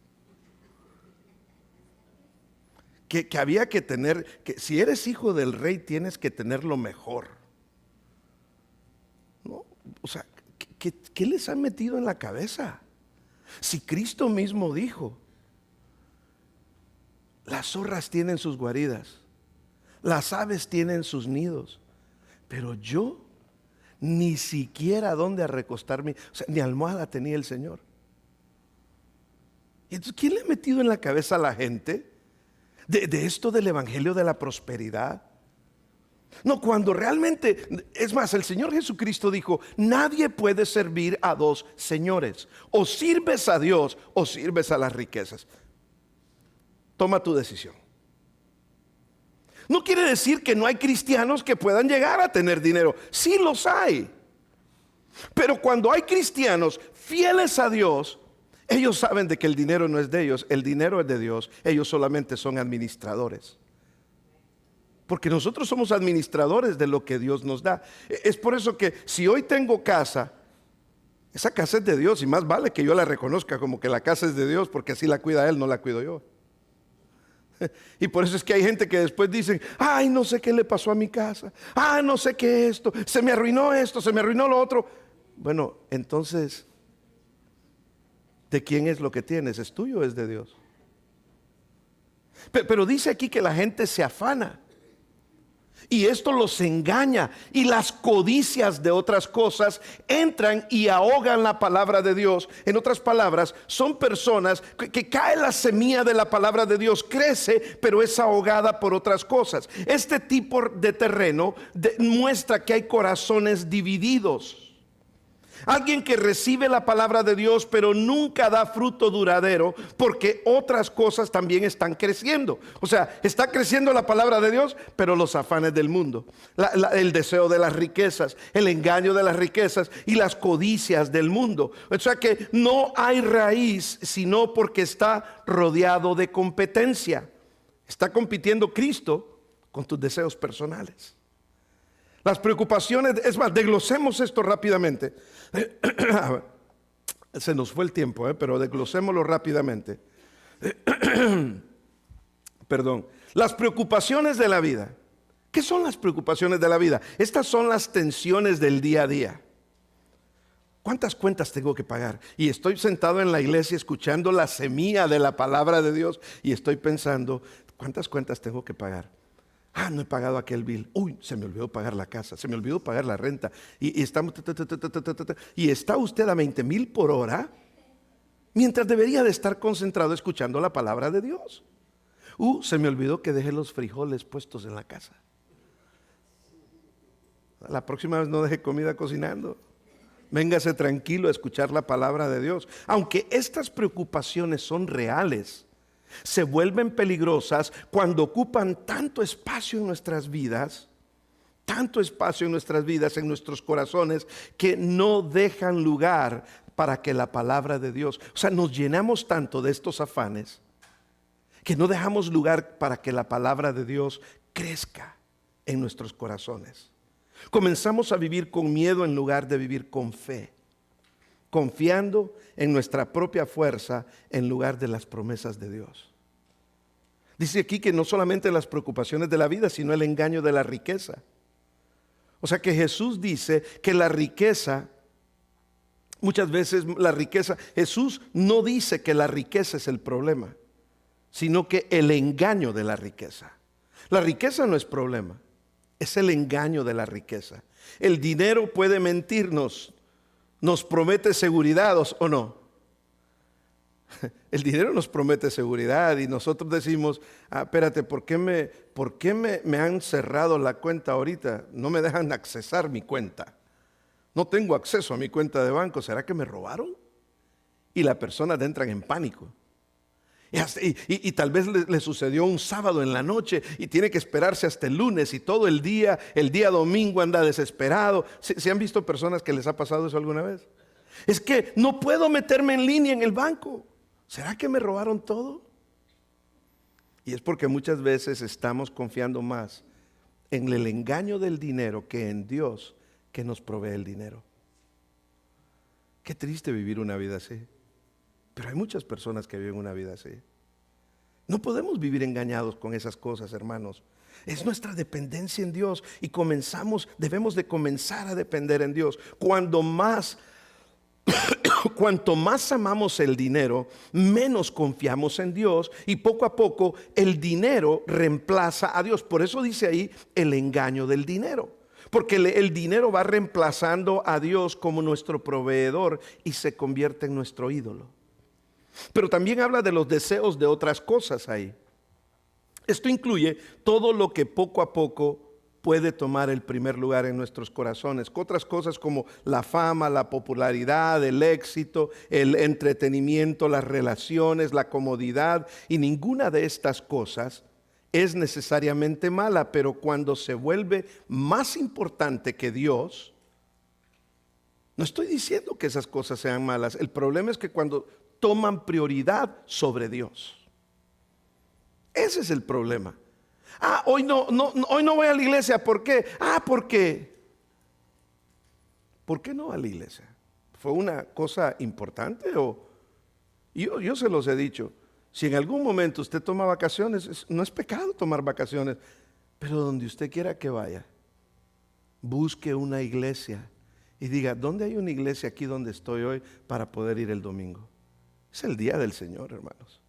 Speaker 1: Que había que tener, que si eres hijo del rey tienes que tener lo mejor. ¿No? O sea, ¿qué les han metido en la cabeza? Si Cristo mismo dijo, las zorras tienen sus guaridas, las aves tienen sus nidos, pero yo ni siquiera dónde recostarme, o sea, ni almohada tenía el Señor. Y entonces, ¿quién le ha metido en la cabeza a la gente de esto del evangelio de la prosperidad? No, cuando realmente, es más, el Señor Jesucristo dijo, nadie puede servir a dos señores. O sirves a Dios o sirves a las riquezas. Toma tu decisión. No quiere decir que no hay cristianos que puedan llegar a tener dinero. Sí los hay. Pero cuando hay cristianos fieles a Dios, ellos saben de que el dinero no es de ellos, el dinero es de Dios. Ellos solamente son administradores. Porque nosotros somos administradores de lo que Dios nos da. Es por eso que si hoy tengo casa, esa casa es de Dios y más vale que yo la reconozca como que la casa es de Dios, porque así la cuida Él, no la cuido yo. Y por eso es que hay gente que después dicen, ay, no sé qué le pasó a mi casa, no sé qué esto, se me arruinó lo otro. Bueno, entonces, ¿de quién es lo que tienes? ¿Es tuyo o es de Dios? Pero dice aquí que la gente se afana. Y esto los engaña, y las codicias de otras cosas entran y ahogan la palabra de Dios. En otras palabras, son personas que cae la semilla de la palabra de Dios, crece, pero es ahogada por otras cosas. Este tipo de terreno muestra que hay corazones divididos. Alguien que recibe la palabra de Dios pero nunca da fruto duradero, porque otras cosas también están creciendo. O sea, está creciendo la palabra de Dios, pero los afanes del mundo, el deseo de las riquezas, el engaño de las riquezas y las codicias del mundo. O sea que no hay raíz, sino porque está rodeado de competencia. Está compitiendo Cristo con tus deseos personales. Las preocupaciones, es más, desglosemos esto rápidamente. Se nos fue el tiempo, pero desglosémoslo rápidamente. Perdón. Las preocupaciones de la vida. ¿Qué son las preocupaciones de la vida? Estas son las tensiones del día a día. ¿Cuántas cuentas tengo que pagar? Y estoy sentado en la iglesia escuchando la semilla de la palabra de Dios y estoy pensando, ¿cuántas cuentas tengo que pagar? No he pagado aquel bill. Uy, se me olvidó pagar la casa, se me olvidó pagar la renta. Y estamos, y está usted a 20,000 por hora, mientras debería de estar concentrado escuchando la palabra de Dios. Se me olvidó que dejé los frijoles puestos en la casa. La próxima vez no deje comida cocinando. Véngase tranquilo a escuchar la palabra de Dios. Aunque estas preocupaciones son reales, Se vuelven peligrosas cuando ocupan tanto espacio en nuestras vidas, tanto espacio en nuestras vidas, en nuestros corazones, que no dejan lugar para que la palabra de Dios, o sea, nos llenamos tanto de estos afanes que no dejamos lugar para que la palabra de Dios crezca en nuestros corazones. Comenzamos a vivir con miedo en lugar de vivir con fe, confiando en nuestra propia fuerza en lugar de las promesas de Dios. Dice aquí que no solamente las preocupaciones de la vida, sino el engaño de la riqueza. O sea que Jesús dice que la riqueza, muchas veces la riqueza, Jesús no dice que la riqueza es el problema, sino que el engaño de la riqueza. La riqueza no es problema, es el engaño de la riqueza. El dinero puede mentirnos, nos promete seguridad o no. El dinero nos promete seguridad y nosotros decimos, espérate, ¿por qué me han cerrado la cuenta ahorita? No me dejan accesar mi cuenta. No tengo acceso a mi cuenta de banco. ¿Será que me robaron? Y las personas entran en pánico. Y tal vez le sucedió un sábado en la noche y tiene que esperarse hasta el lunes y todo el día domingo anda desesperado. ¿Se han visto personas que les ha pasado eso alguna vez? Es que no puedo meterme en línea en el banco. ¿Será que me robaron todo? Y es porque muchas veces estamos confiando más en el engaño del dinero que en Dios que nos provee el dinero. Qué triste vivir una vida así. Pero hay muchas personas que viven una vida así. No podemos vivir engañados con esas cosas, hermanos. Es nuestra dependencia en Dios y debemos de comenzar a depender en Dios. Cuanto más amamos el dinero, menos confiamos en Dios y poco a poco el dinero reemplaza a Dios. Por eso dice ahí el engaño del dinero. Porque el dinero va reemplazando a Dios como nuestro proveedor y se convierte en nuestro ídolo. Pero también habla de los deseos de otras cosas ahí. Esto incluye todo lo que poco a poco puede tomar el primer lugar en nuestros corazones. Otras cosas como la fama, la popularidad, el éxito, el entretenimiento, las relaciones, la comodidad. Y ninguna de estas cosas es necesariamente mala, pero cuando se vuelve más importante que Dios, no estoy diciendo que esas cosas sean malas. El problema es que cuando toman prioridad sobre Dios. Ese es el problema. Hoy no voy a la iglesia. ¿Por qué? ¿Por qué? ¿Por qué no a la iglesia? ¿Fue una cosa importante? Yo se los he dicho. Si en algún momento usted toma vacaciones, no es pecado tomar vacaciones, pero donde usted quiera que vaya, busque una iglesia y diga, ¿dónde hay una iglesia aquí donde estoy hoy para poder ir el domingo? Es el día del Señor, hermanos.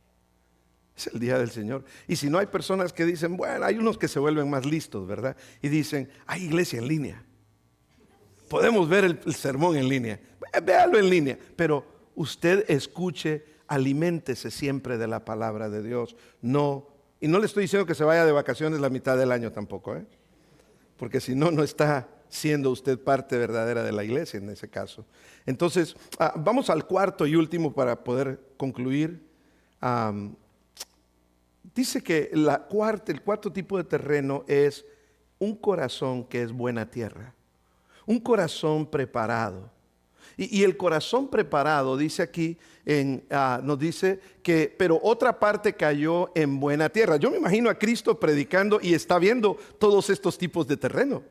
Speaker 1: Es el día del Señor. Y si no, hay personas que dicen, bueno, hay unos que se vuelven más listos, ¿verdad? Y dicen, hay iglesia en línea. Podemos ver el sermón en línea. Véalo en línea. Pero usted escuche, aliméntese siempre de la palabra de Dios. Y no le estoy diciendo que se vaya de vacaciones la mitad del año tampoco, porque si no, no está siendo usted parte verdadera de la iglesia en ese caso. Entonces, vamos al cuarto y último para poder concluir. Dice que el cuarto tipo de terreno es un corazón que es buena tierra, un corazón preparado. Y el corazón preparado, dice aquí, nos dice que, pero otra parte cayó en buena tierra. Yo me imagino a Cristo predicando y está viendo todos estos tipos de terreno.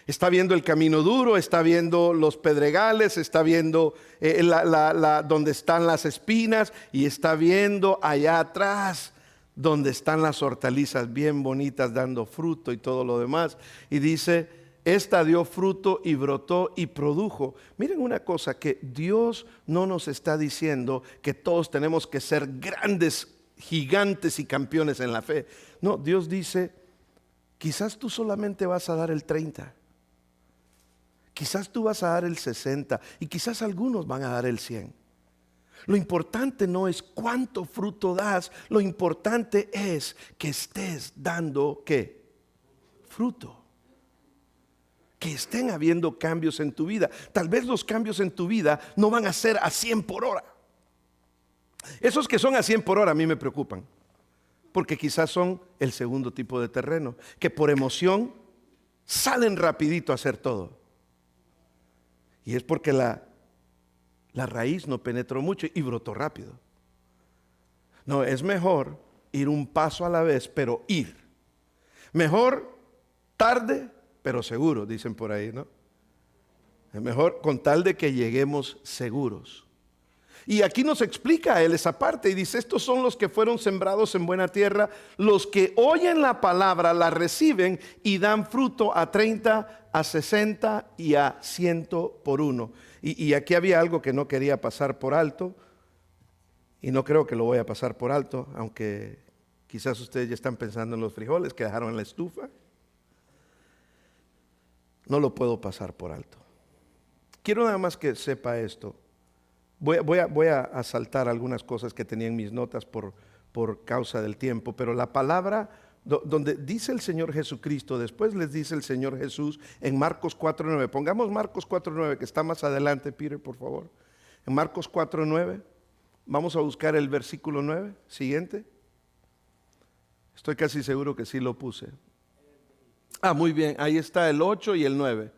Speaker 1: Está viendo el camino duro, está viendo los pedregales, está viendo donde están las espinas y está viendo allá atrás donde están las hortalizas bien bonitas dando fruto y todo lo demás. Y dice, esta dio fruto y brotó y produjo. Miren una cosa, que Dios no nos está diciendo que todos tenemos que ser grandes, gigantes y campeones en la fe. No, Dios dice, quizás tú solamente vas a dar el 30%. Quizás tú vas a dar el 60% y quizás algunos van a dar el 100%. Lo importante no es cuánto fruto das, lo importante es que estés dando ¿qué? Fruto. Que estén habiendo cambios en tu vida. Tal vez los cambios en tu vida no van a ser a 100 por hora. Esos que son a 100 por hora a mí me preocupan, porque quizás son el segundo tipo de terreno, que por emoción salen rapidito a hacer todo. Y es porque la raíz no penetró mucho y brotó rápido. No, es mejor ir un paso a la vez, pero ir. Mejor tarde, pero seguro, dicen por ahí, ¿no? Es mejor con tal de que lleguemos seguros. Y aquí nos explica él esa parte y dice, estos son los que fueron sembrados en buena tierra, los que oyen la palabra, la reciben y dan fruto a 30, a 60 y a 100 por uno. Y aquí había algo que no quería pasar por alto, y no creo que lo voy a pasar por alto, aunque quizás ustedes ya están pensando en los frijoles que dejaron en la estufa. No lo puedo pasar por alto. Quiero nada más que sepa esto. Voy a saltar algunas cosas que tenía en mis notas por causa del tiempo, pero la palabra donde dice el Señor Jesucristo, después les dice el Señor Jesús en Marcos 4:9. Pongamos Marcos 4:9, que está más adelante, Peter, por favor. En Marcos 4:9, vamos a buscar el versículo 9, siguiente. Estoy casi seguro que sí lo puse. Muy bien, ahí está el 8 y el 9.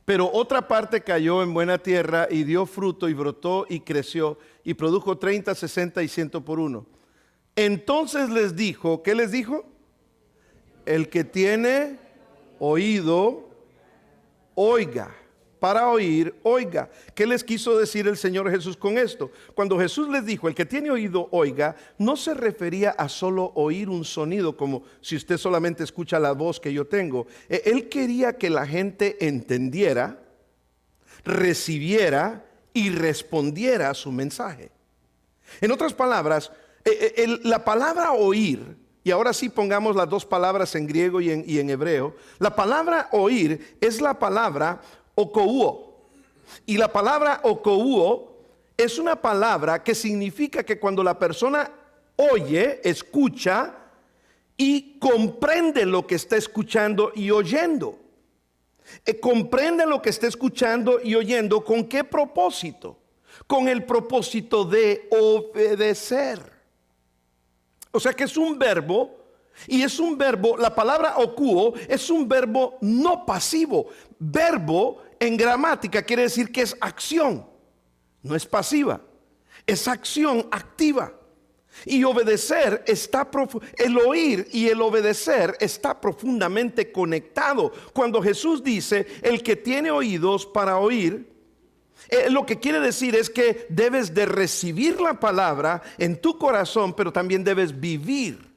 Speaker 1: Pero otra parte cayó en buena tierra y dio fruto y brotó y creció y produjo 30, 60 y 100 por uno. Entonces les dijo, ¿qué les dijo? El que tiene oído, oiga. Para oír, oiga. ¿Qué les quiso decir el Señor Jesús con esto? Cuando Jesús les dijo, el que tiene oído, oiga, no se refería a solo oír un sonido, como si usted solamente escucha la voz que yo tengo. Él quería que la gente entendiera, recibiera y respondiera a su mensaje. En otras palabras, la palabra oír, y ahora sí pongamos las dos palabras en griego y en hebreo, la palabra oír es la palabra okouo. Y la palabra okouo es una palabra que significa que cuando la persona oye, escucha y comprende lo que está escuchando y oyendo. Comprende lo que está escuchando y oyendo. ¿Con qué propósito? Con el propósito de obedecer. O sea que es un verbo. Y es un verbo, la palabra okuo es un verbo no pasivo. Verbo en gramática quiere decir que es acción, no es pasiva, es acción activa. Y obedecer el oír y el obedecer está profundamente conectado. Cuando Jesús dice, el que tiene oídos para oír, lo que quiere decir es que debes de recibir la palabra en tu corazón, pero también debes vivir.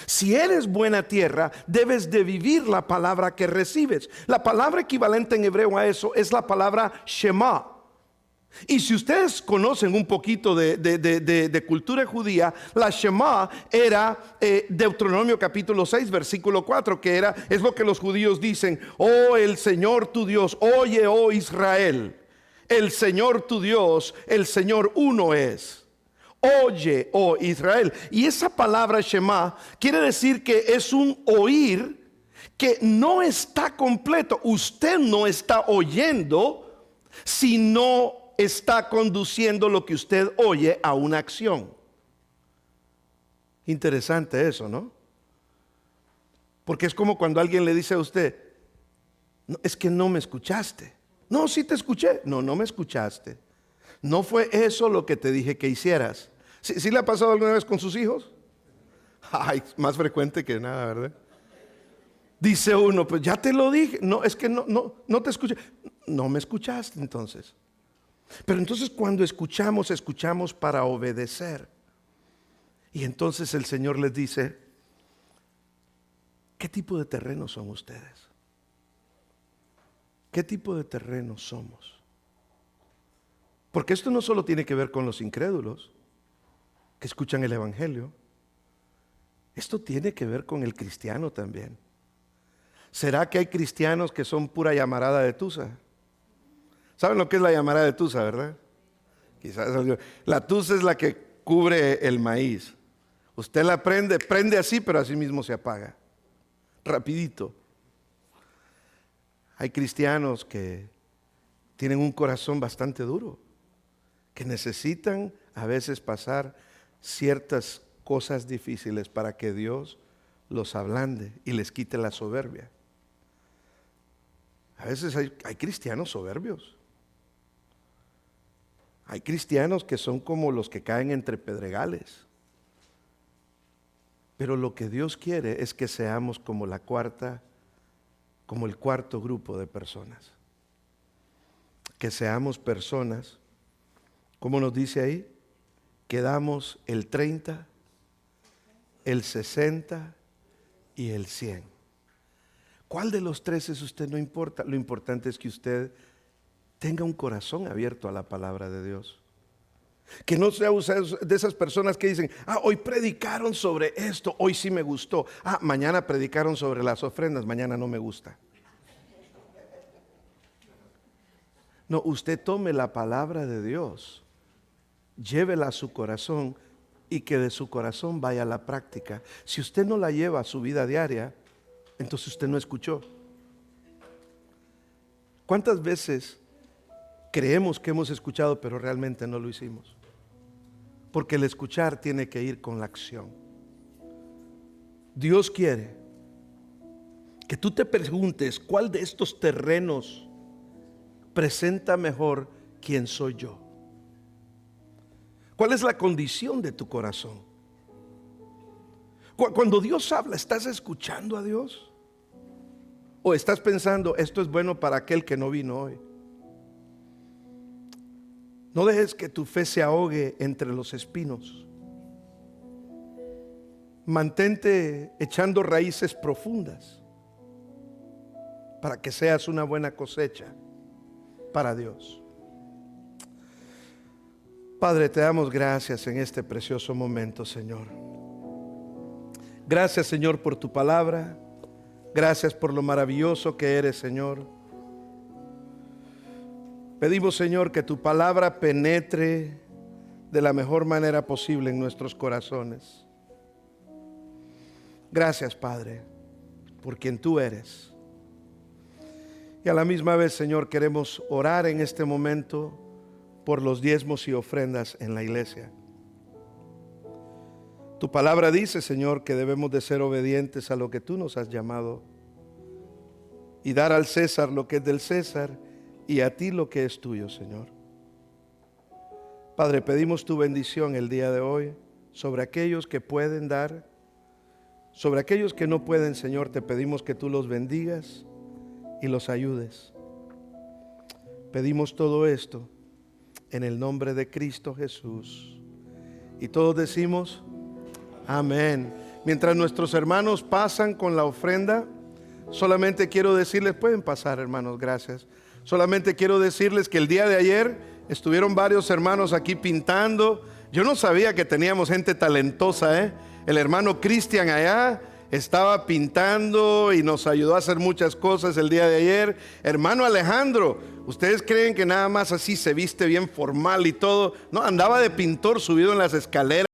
Speaker 1: Si eres buena tierra, debes de vivir la palabra que recibes. La palabra equivalente en hebreo a eso es la palabra Shema. Y si ustedes conocen un poquito de cultura judía, la Shema era Deuteronomio capítulo 6, versículo 4, que es lo que los judíos dicen: oh, el Señor tu Dios, oye, oh Israel, el Señor tu Dios, el Señor uno es. Oye, oh Israel. Y esa palabra Shema quiere decir que es un oír que no está completo. Usted no está oyendo si no está conduciendo lo que usted oye a una acción. Interesante eso, ¿no? Porque es como cuando alguien le dice a usted, no, es que no me escuchaste. No, sí te escuché. No, no me escuchaste. No fue eso lo que te dije que hicieras. ¿Sí le ha pasado alguna vez con sus hijos? Ay, más frecuente que nada, ¿verdad? Dice uno, pues ya te lo dije. No, es que no te escuché. No me escuchaste entonces. Pero entonces cuando escuchamos para obedecer. Y entonces el Señor les dice, ¿qué tipo de terreno son ustedes? ¿Qué tipo de terreno somos? Porque esto no solo tiene que ver con los incrédulos que escuchan el evangelio. Esto tiene que ver con el cristiano también. ¿Será que hay cristianos que son pura llamarada de tusa? ¿Saben lo que es la llamarada de tusa, verdad? Quizás la tusa es la que cubre el maíz. Usted la prende así, pero así mismo se apaga. Rapidito. Hay cristianos que tienen un corazón bastante duro, que necesitan a veces pasar ciertas cosas difíciles para que Dios los ablande y les quite la soberbia. A veces hay cristianos soberbios. Hay cristianos que son como los que caen entre pedregales. Pero lo que Dios quiere es que seamos como el cuarto grupo de personas. Que seamos personas, como nos dice ahí, que damos el 30, el 60 y el 100. ¿Cuál de los tres es usted? No importa. Lo importante es que usted tenga un corazón abierto a la palabra de Dios. Que no sea de esas personas que dicen, hoy predicaron sobre esto, hoy sí me gustó. Mañana predicaron sobre las ofrendas, mañana no me gusta. No, usted tome la palabra de Dios, llévela a su corazón y que de su corazón vaya a la práctica. Si usted no la lleva a su vida diaria, entonces usted no escuchó. ¿Cuántas veces creemos que hemos escuchado, pero realmente no lo hicimos? Porque el escuchar tiene que ir con la acción. Dios quiere que tú te preguntes, ¿cuál de estos terrenos presenta mejor quién soy yo? ¿Cuál es la condición de tu corazón? Cuando Dios habla, ¿estás escuchando a Dios? ¿O estás pensando, esto es bueno para aquel que no vino hoy? No dejes que tu fe se ahogue entre los espinos. Mantente echando raíces profundas para que seas una buena cosecha para Dios. Padre, te damos gracias en este precioso momento, Señor. Gracias, Señor, por tu palabra. Gracias por lo maravilloso que eres, Señor. Pedimos, Señor, que tu palabra penetre de la mejor manera posible en nuestros corazones. Gracias, Padre, por quien tú eres. Y a la misma vez, Señor, queremos orar en este momento por los diezmos y ofrendas en la iglesia. Tu palabra dice, Señor, que debemos de ser obedientes a lo que tú nos has llamado y dar al César lo que es del César y a ti lo que es tuyo, Señor. Padre, pedimos tu bendición el día de hoy sobre aquellos que pueden dar, sobre aquellos que no pueden, Señor, te pedimos que tú los bendigas y los ayudes. Pedimos todo esto en el nombre de Cristo Jesús. Y todos decimos, amén. Mientras nuestros hermanos pasan con la ofrenda, solamente quiero decirles, pueden pasar, hermanos, gracias. Solamente quiero decirles que el día de ayer estuvieron varios hermanos aquí pintando. Yo no sabía que teníamos gente talentosa, El hermano Cristian allá estaba pintando y nos ayudó a hacer muchas cosas el día de ayer. Hermano Alejandro, ¿ustedes creen que nada más así se viste bien formal y todo? No, andaba de pintor subido en las escaleras.